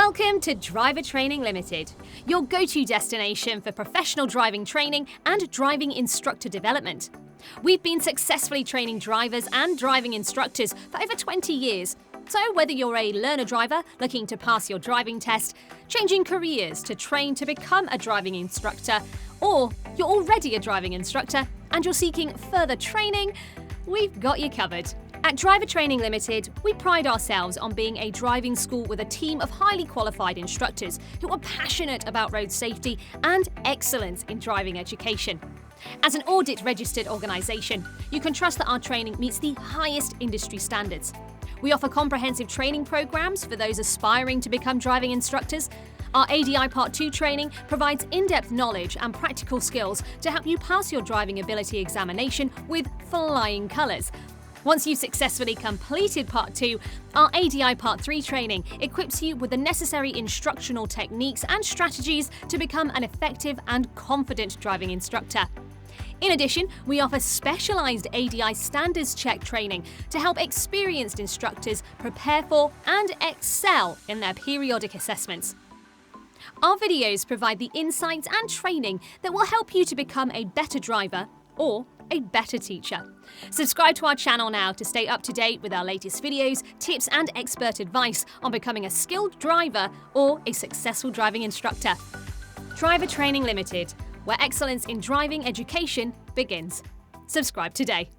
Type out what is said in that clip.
Welcome to Driver Training Ltd, your go-to destination for professional driving training and driving instructor development. We've been successfully training drivers and driving instructors for over 20 years. So whether you're a learner driver looking to pass your driving test, changing careers to train to become a driving instructor, or you're already a driving instructor and you're seeking further training, we've got you covered. At Driver Training Ltd, we pride ourselves on being a driving school with a team of highly qualified instructors who are passionate about road safety and excellence in driving education. As an audit-registered organisation, you can trust that our training meets the highest industry standards. We offer comprehensive training programs for those aspiring to become driving instructors. Our ADI Part 2 training provides in-depth knowledge and practical skills to help you pass your driving ability examination with flying colours. Once you've successfully completed Part 2, our ADI Part 3 training equips you with the necessary instructional techniques and strategies to become an effective and confident driving instructor. In addition, we offer specialised ADI standards check training to help experienced instructors prepare for and excel in their periodic assessments. Our videos provide the insights and training that will help you to become a better driver or a better teacher. Subscribe to our channel now to stay up to date with our latest videos, tips and expert advice on becoming a skilled driver or a successful driving instructor. Driver Training Ltd, where excellence in driving education begins. Subscribe today.